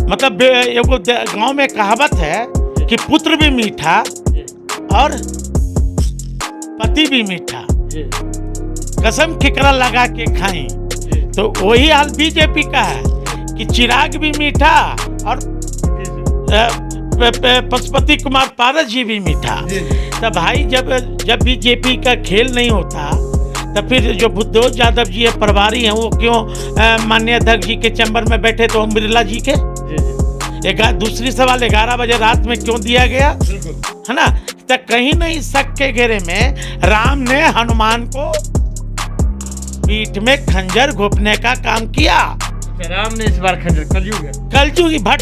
मतलब एगो गांव में कहावत है कि पुत्र भी मीठा और पति भी मीठा, कसम केकरा लगा के खाएं। तो वही हाल बीजेपी का है कि चिराग भी मीठा और पशुपति कुमार पारस जी भी मीठा। तो भाई जब बीजेपी का खेल नहीं होता तो फिर जो बुद्धदेव यादव जी है प्रभारी हैं, वो क्यों माननीय अध्यक्ष जी के चैम्बर में बैठे तो ओम बिरला जी के? दूसरी सवाल 11 बजे रात में क्यों दिया गया, है ना? तो कहीं नहीं शक के घेरे में राम ने हनुमान को पीठ में खंजर घोंपने का काम किया। राम ने इस बार खंजर कलयुगी भट्ट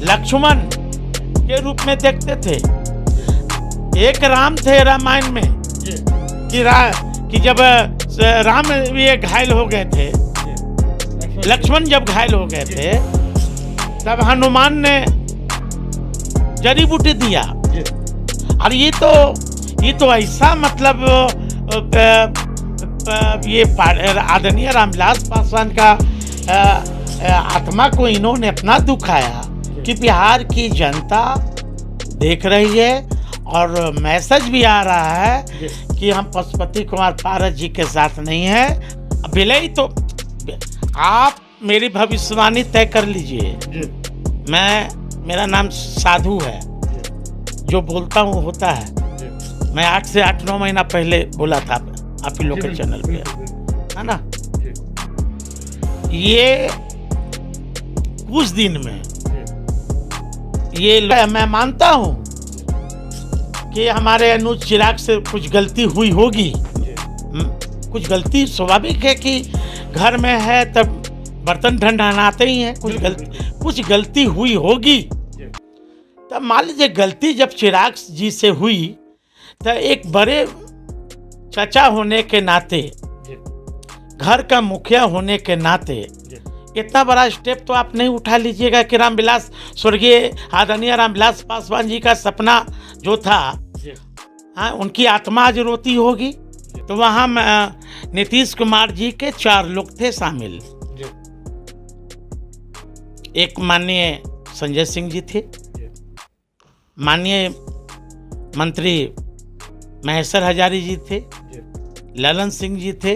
लक्ष्मण के रूप में देखते थे। एक राम थे रामायण में कि जब राम ये घायल हो गए थे, लक्ष्मण जब घायल हो गए थे, तब हनुमान ने जड़ी बूटी दिया। और ये तो ऐसा मतलब ये आदरणीय रामविलास पासवान का आत्मा को इन्होंने इतना दुखाया कि बिहार की जनता देख रही है और मैसेज भी आ रहा है कि हम पशुपति कुमार पारस जी के साथ नहीं हैं। बिलई तो आप मेरी भविष्यवाणी तय कर लीजिए। मेरा नाम साधु है, जो बोलता हूँ होता है। मैं 8 से 9 महीना पहले बोला था आप ही लोग के चैनल पे, है ना? ये कुछ दिन में ये मैं मानता हूँ कि हमारे अनुज चिराग से कुछ गलती हुई होगी। कुछ गलती स्वाभाविक है कि घर में है तब बर्तन ढंढाते ही हैं। कुछ गलती हुई होगी। तब मान लीजिए गलती जब चिराग जी से हुई तो एक बड़े चाचा होने के नाते, घर का मुखिया होने के नाते इतना बड़ा स्टेप तो आप नहीं उठा लीजिएगा कि रामविलास स्वर्गीय आदरणीय रामविलास पासवान जी का सपना जो था, हाँ, उनकी आत्मा आज रोती होगी। तो वहाँ नीतीश कुमार जी के 4 लोग थे शामिल। एक माननीय संजय सिंह जी थे, माननीय मंत्री महेश्वर हजारी जी थे, ललन सिंह जी थे।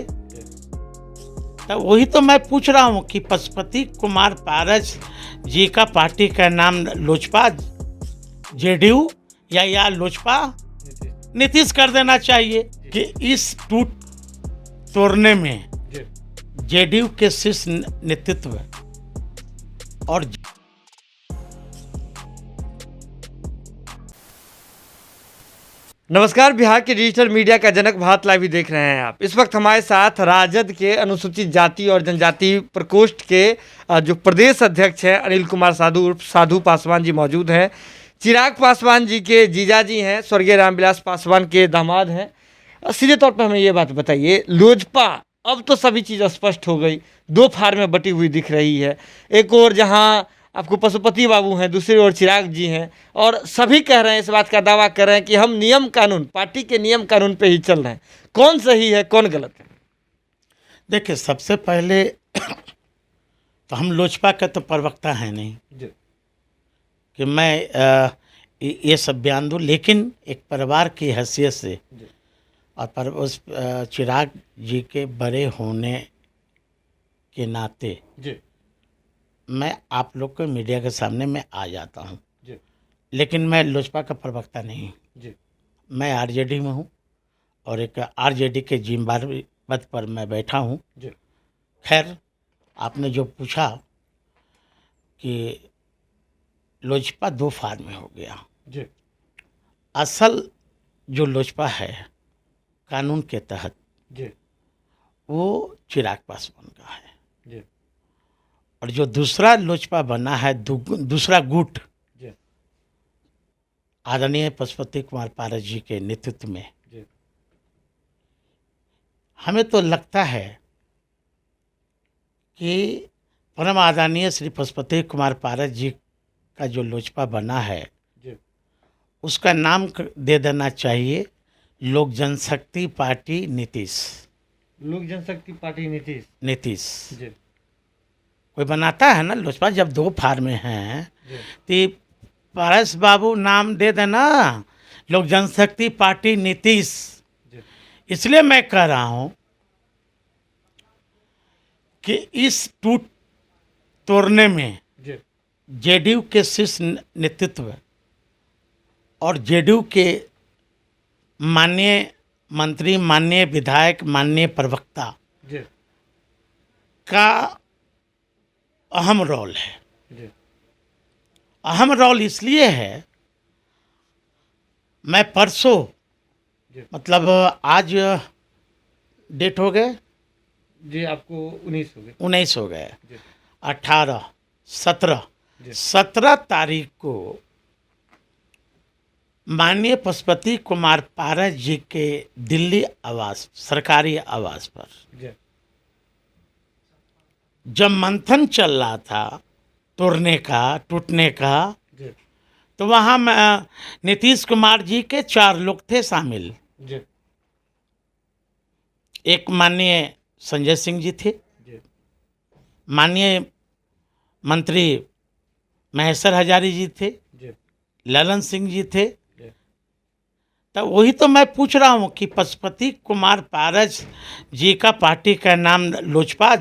तो वही तो मैं पूछ रहा हूँ कि पशुपति कुमार पारस जी का पार्टी का नाम लोजपा जेडीयू या लोजपा नीतीश कर देना चाहिए कि इस टूट तोड़ने में जेडीयू के शीर्ष नेतृत्व और नमस्कार, बिहार के डिजिटल मीडिया का जनक भारत लाइव देख रहे हैं आप। इस वक्त हमारे साथ राजद के अनुसूचित जाति और जनजाति प्रकोष्ठ के जो प्रदेश अध्यक्ष हैं अनिल कुमार साधु उर्फ साधु पासवान जी मौजूद हैं। चिराग पासवान जी के जीजा जी हैं, स्वर्गीय रामविलास पासवान के दामाद हैं। सीधे तौर पर हमें ये बात बताइए, लोजपा अब तो सभी चीज़ स्पष्ट हो गई, 2 फार में बटी हुई दिख रही है। एक और जहाँ आपको पशुपति बाबू हैं, दूसरी ओर चिराग जी हैं, और सभी कह रहे हैं, इस बात का दावा कर रहे हैं कि हम नियम कानून, पार्टी के नियम कानून पे ही चल रहे हैं। कौन सही है, कौन गलत है? देखिए, सबसे पहले तो हम लोजपा का तो प्रवक्ता है नहीं कि मैं ये सब बयान दूँ, लेकिन एक परिवार की हैसियत से और उस चिराग जी के बड़े होने के नाते मैं आप लोग के मीडिया के सामने मैं आ जाता हूँ, लेकिन मैं लोजपा का प्रवक्ता नहीं। मैं आरजेडी में हूँ और एक आरजेडी के जिम्मेदार पद पर मैं बैठा हूँ। खैर, आपने जो पूछा कि लोजपा 2 फार में हो गया, असल जो लोजपा है कानून के तहत वो चिराग पासवान का है, और जो दूसरा लोजपा बना है, दूसरा गुट आदरणीय पशुपति कुमार पारस जी के नेतृत्व में, हमें तो लगता है कि परम आदरणीय श्री पशुपति कुमार पारस जी का जो लोजपा बना है उसका नाम दे देना चाहिए लोक जनशक्ति पार्टी नीतीश। लोक जनशक्ति पार्टी नीतीश। कोई बनाता है ना लोजपा, जब दो फार्में हैं जी तो पारस बाबू नाम दे देना, लोक जनशक्ति पार्टी नीतीश। जी इसलिए मैं कह रहा हूं कि इस टूट तोड़ने में जी जेडीयू के शीर्ष नेतृत्व और जेडीयू के माननीय मंत्री, माननीय विधायक, माननीय प्रवक्ता जी का अहम रोल है। जी अहम रोल इसलिए है, मैं परसों जी मतलब आज डेट हो गए जी आपको 19 हो गए 19 हो गए, जी 18, 17, जी 17 तारीख को माननीय पशुपति कुमार पारस जी के दिल्ली आवास, सरकारी आवास पर जी जब मंथन चल रहा था तोड़ने का, टूटने का, जी तो वहाँ नीतीश कुमार जी के 4 लोग थे शामिल। जी एक माननीय संजय सिंह जी थे, जी माननीय मंत्री महेश्वर हजारी जी थे, जी ललन सिंह जी थे। जी तो वही तो मैं पूछ रहा हूँ कि पशुपति कुमार पारस जी का पार्टी का नाम लोजपा,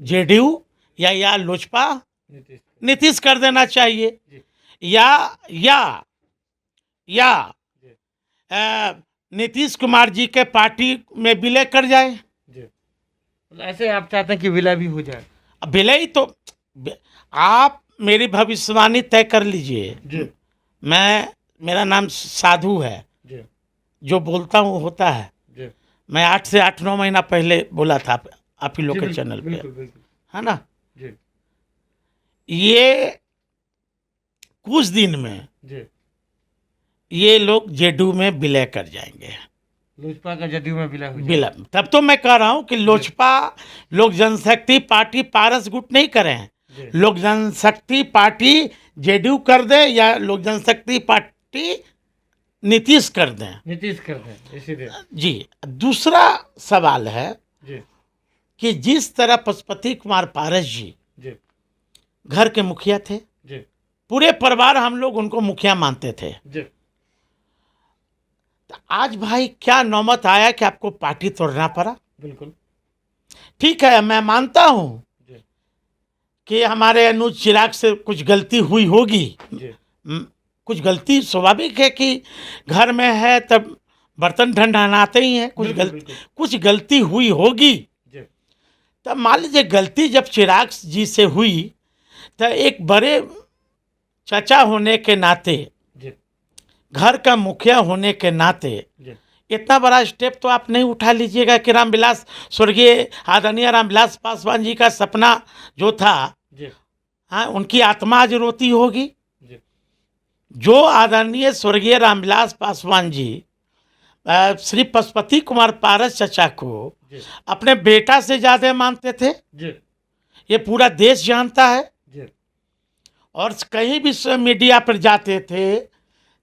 जेडीयू या लोजपा नीतीश नीतीश कर देना चाहिए, जी या जी नीतीश कुमार जी के पार्टी में विलय कर जाए। जी मतलब ऐसे आप चाहते हैं कि विलय भी हो जाए? अब विलय तो आप मेरी भविष्यवाणी तय कर लीजिए। जी मेरा नाम साधु है, जी जो बोलता हूँ होता है। जी मैं 8 से 8-9 महीना पहले बोला था आप ही लोग जी, के चैनल पे, बिल्कुल बिल्कुल है ना। जी ये कुछ दिन में जी ये लोग जेडीयू में विलय कर जाएंगे। लोजपा का जदयू में विलय हो जाए? विलय, तब तो मैं कह रहा हूँ कि लोजपा, लोक जनशक्ति पार्टी पारस गुट नहीं करें, जी लोक जनशक्ति पार्टी जेडीयू कर दे या लोक जनशक्ति पार्टी नीतीश कर दें। नीतीश कर दें इसीलिए? जी। दूसरा सवाल है जी कि जिस तरह पशुपति कुमार पारस जी जी घर के मुखिया थे, जी पूरे परिवार हम लोग उनको मुखिया मानते थे, जी तो आज भाई क्या नौबत आया कि आपको पार्टी तोड़ना पड़ा। बिल्कुल ठीक है, मैं मानता हूं जी कि हमारे अनुज चिराग से कुछ गलती हुई होगी। जी कुछ गलती स्वाभाविक है कि घर में है तब बर्तन ढंढानाते ही हैं, बिल्कुल, बिल्कुल। कुछ गलती हुई होगी। जी तब मान लीजिए गलती जब चिराग जी से हुई, तो एक बड़े चाचा होने के नाते, जी घर का मुखिया होने के नाते जी इतना बड़ा स्टेप तो आप नहीं उठा लीजिएगा कि रामविलास, स्वर्गीय आदरणीय रामविलास पासवान जी का सपना जो था, जी हाँ, उनकी आत्मा आज रोती होगी। जी जो आदरणीय स्वर्गीय रामविलास पासवान जी श्री पशुपति कुमार पारस चचा को जी अपने बेटा से ज़्यादा मानते थे, जी ये पूरा देश जानता है। जी और कहीं भी मीडिया पर जाते थे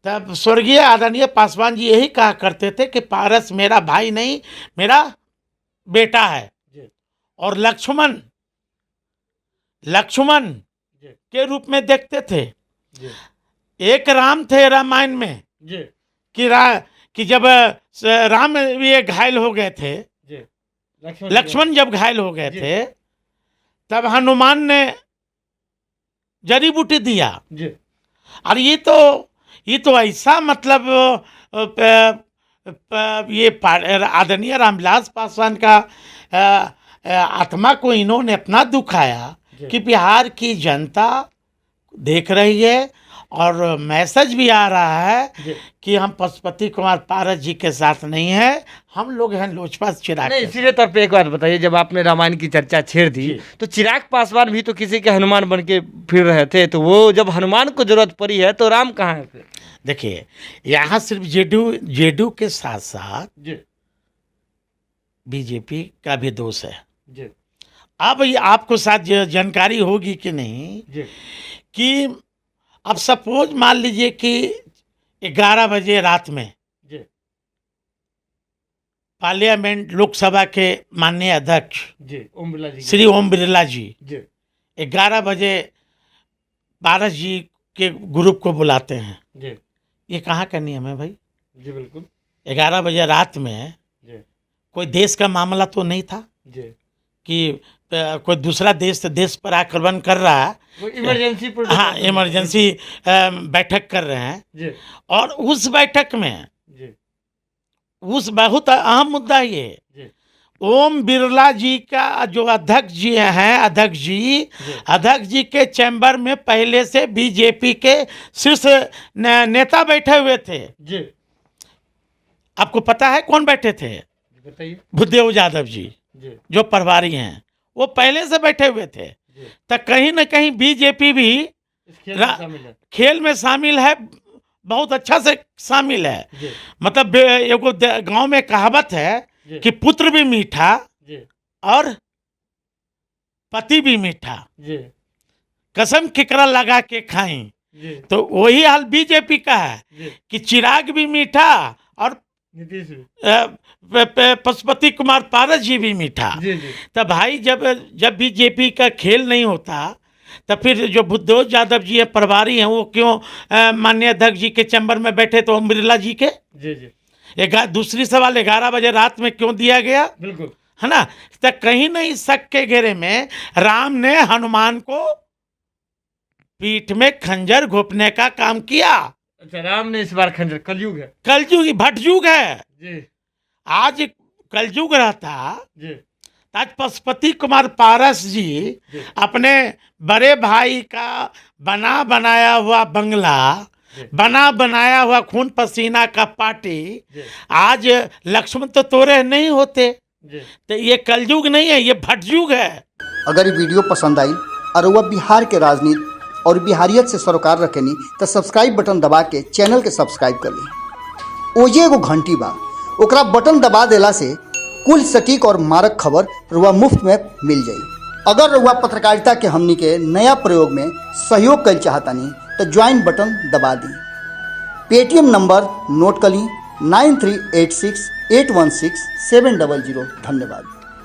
तब स्वर्गीय आदरणीय पासवान जी यही कहा करते थे कि पारस मेरा भाई नहीं, मेरा बेटा है। जी और लक्ष्मण जी के रूप में देखते थे। जी एक राम थे रामायण में जी कि जब राम ये घायल हो गए थे, जी लक्ष्मण जब घायल हो गए जी। थे, तब हनुमान ने जड़ी बूटी दिया। जी और ये तो ऐसा मतलब ये आदरणीय रामविलास पासवान का आत्मा को इन्होंने अपना दुखाया जी। कि बिहार की जनता देख रही है और मैसेज भी आ रहा है जी कि हम पशुपति कुमार पारस जी के साथ नहीं हैं, हम लोग हैं लोजपा चिराग नहीं, के साथ। इसीलिए तौर पे एक बात बताइए, जब आपने रामायण की चर्चा छेड़ दी जी। तो चिराग पासवान भी तो किसी के हनुमान बन के फिर रहे थे, तो वो जब हनुमान को जरूरत पड़ी है तो राम कहाँ है फिर? देखिए, यहाँ सिर्फ जेडीयू के साथ साथ जी बीजेपी का भी दोष है। जी अब ये आपको शायद जानकारी होगी कि नहीं जी कि अब सपोज मान लीजिए कि 11 बजे रात में जी पार्लियामेंट लोकसभा के माननीय अध्यक्ष जी ओम बिरला जी श्री ओम बिरला जी जी 11 बजे पारस जी के ग्रुप को बुलाते हैं। जी ये कहाँ का नियम है भाई? जी बिल्कुल 11 बजे रात में जी कोई देश का मामला तो नहीं था जी कि कोई दूसरा देश पर आक्रमण कर रहा है। वो इमरजेंसी हाँ, इमरजेंसी बैठक कर रहे हैं। जी और उस बैठक में जी उस बहुत अहम मुद्दा ये जी ओम बिरला जी का जो अध्यक्ष जी हैं, अध्यक्ष जी के चैम्बर में पहले से बीजेपी के शीर्ष नेता बैठे हुए थे। जी आपको पता है कौन बैठे थे? बताइए। भूदेव यादव जी, जी जो प्रभारी हैं, वो पहले से बैठे हुए थे। जी तो कहीं ना कहीं बीजेपी भी इस खेल में शामिल है। खेल में शामिल है, बहुत अच्छा से शामिल है। जी मतलब एगो गांव में कहावत है जी कि पुत्र भी मीठा जी और पति भी मीठा, जी कसम केकरा लगा के खाई। जी तो वही हाल बीजेपी का है जी कि चिराग भी मीठा और नीतीश भी। पशुपति कुमार पारस जी भी मीठा। जी जी तब भाई जब बीजेपी का खेल नहीं होता तब फिर जो भूदेव यादव जी है प्रभारी हैं, वो क्यों माननीय अध्यक्ष जी के चैम्बर में बैठे? तो ओम बिरला जी के जी जी दूसरी सवाल 11 बजे रात में क्यों दिया गया, बिल्कुल। है ना? तो कहीं नहीं शक के घेरे में राम ने हनुमान को पीठ में खंजर घोंपने का काम किया। अच्छा, राम ने इस बार खंजर, कलयुग है। कलयुग भटयुग है। जी आज कलयुग रहता जी आज पशुपति कुमार पारस जी जी अपने बड़े भाई का बना बनाया हुआ बंगला, जी बना बनाया हुआ खून पसीना का पार्टी जी आज लक्ष्मण तो तोरे नहीं होते। जी तो ये कलयुग नहीं है, ये भटयुग है। अगर ये वीडियो पसंद आई और वह बिहार के राजनीति और बिहारियत से सरोकार रखेनी तो सब्सक्राइब बटन दबा के चैनल के सब्सक्राइब कर ली। ओजे एगो घंटी बा, ओकरा बटन दबा देला से कुल सटीक और मारक खबर रुआ मुफ्त में मिल जाई। अगर रुआ पत्रकारिता के हमनी के नया प्रयोग में सहयोग कर चाहतानी तो ज्वाइन बटन दबा दी। पेटीएम नंबर नोट कर ली 9386816700। धन्यवाद।